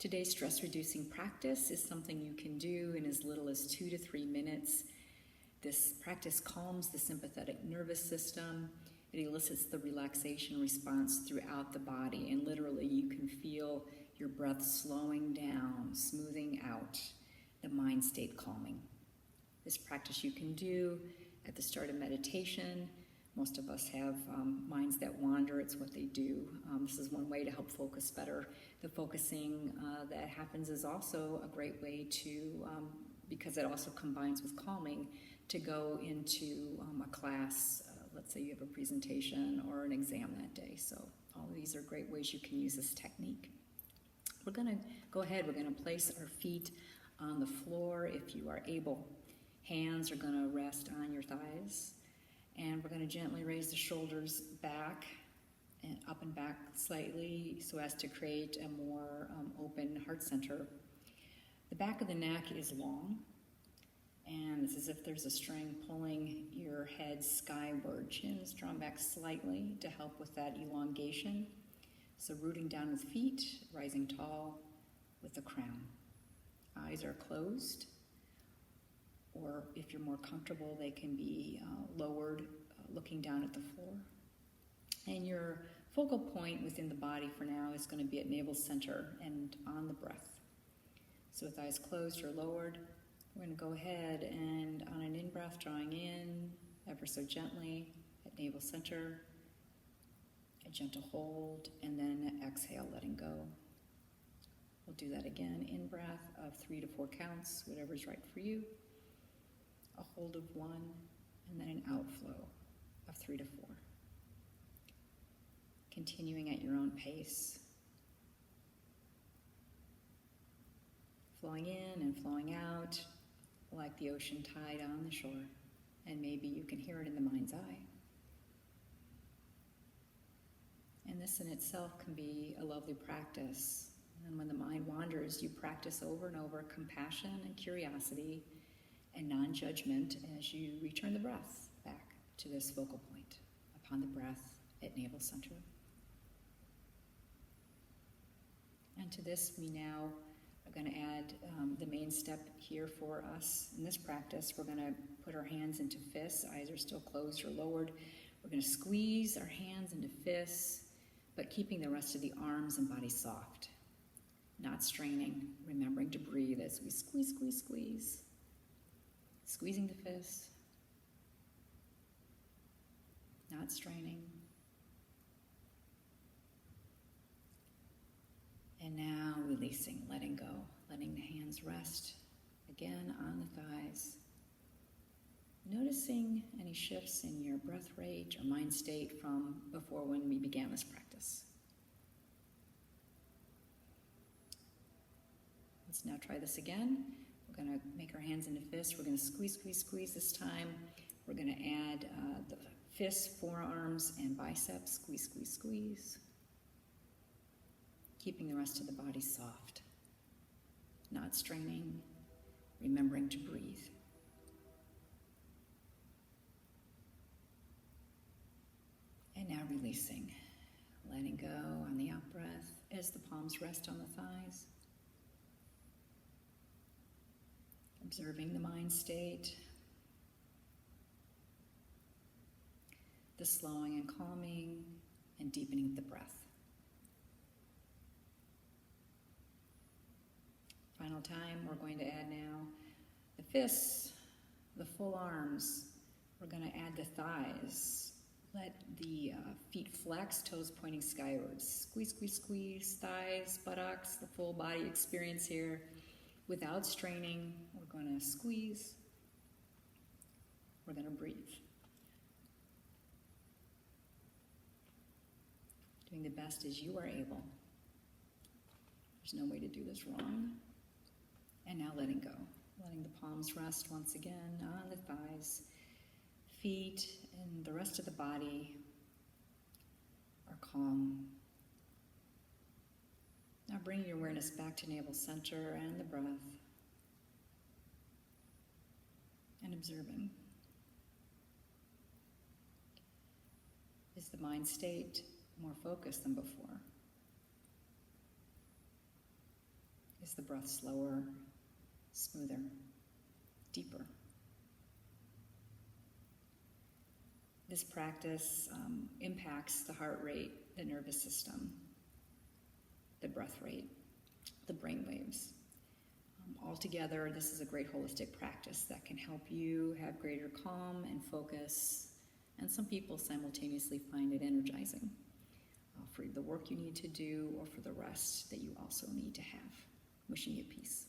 Today's stress-reducing practice is something you can do in as little as 2 to 3 minutes. This practice calms the sympathetic nervous system. It elicits the relaxation response throughout the body, and literally you can feel your breath slowing down, smoothing out, the mind state calming. This practice you can do at the start of meditation. Most of us have minds that wander. It's what they do. This is one way to help focus better. The focusing that happens is also a great way to, because it also combines with calming, to go into a class. Let's say you have a presentation or an exam that day. So all of these are great ways you can use this technique. We're going to go ahead. We're going to place our feet on the floor if you are able. Hands are going to rest on your thighs. And we're going to gently raise the shoulders back and up and back slightly so as to create a more open heart center. The back of the neck is long, and it's as if there's a string pulling your head skyward. Chin is drawn back slightly to help with that elongation. So rooting down with feet, rising tall with the crown. Eyes are closed, or if you're more comfortable, they can be lowered, looking down at the floor. And your focal point within the body for now is going to be at navel center and on the breath. So with eyes closed or lowered, we're going to go ahead and on an in-breath, drawing in ever so gently at navel center, a gentle hold, and then exhale, letting go. We'll do that again, in-breath of 3 to 4 counts, whatever's right for you. A hold of 1, and then an outflow of 3 to 4. Continuing at your own pace. Flowing in and flowing out like the ocean tide on the shore. And maybe you can hear it in the mind's eye. And this in itself can be a lovely practice. And when the mind wanders, you practice over and over compassion and curiosity and non-judgment as you return the breath back to this focal point upon the breath at navel center. And to this, we now are going to add the main step here for us in this practice. We're going to put our hands into fists. Eyes are still closed or lowered. We're going to squeeze our hands into fists, but keeping the rest of the arms and body soft, not straining, remembering to breathe as we squeeze, squeeze, squeeze. Squeezing the fist, not straining. And now releasing, letting go, letting the hands rest again on the thighs. Noticing any shifts in your breath rate or mind state from before when we began this practice. Let's now try this again. We're going to make our hands into fists. We're going to squeeze, squeeze, squeeze this time. We're going to add the fists, forearms, and biceps. Squeeze, squeeze, squeeze. Keeping the rest of the body soft. Not straining. Remembering to breathe. And now releasing. Letting go on the out breath as the palms rest on the thighs. Observing the mind state, the slowing and calming, and deepening of the breath. Final time, we're going to add now the fists, the full arms. We're going to add the thighs. Let the feet flex, toes pointing skywards. Squeeze, squeeze, squeeze, thighs, buttocks, the full body experience here. Without straining, we're going to squeeze. We're going to breathe. Doing the best as you are able. There's no way to do this wrong. And now letting go. Letting the palms rest once again on the thighs. Feet and the rest of the body are calm. Now bring your awareness back to navel center and the breath. And observing. Is the mind state more focused than before? Is the breath slower, smoother, deeper? This practice impacts the heart rate, the nervous system, the breath rate, the brain waves. Altogether, this is a great holistic practice that can help you have greater calm and focus, and some people simultaneously find it energizing for the work you need to do or for the rest that you also need to have. Wishing you peace.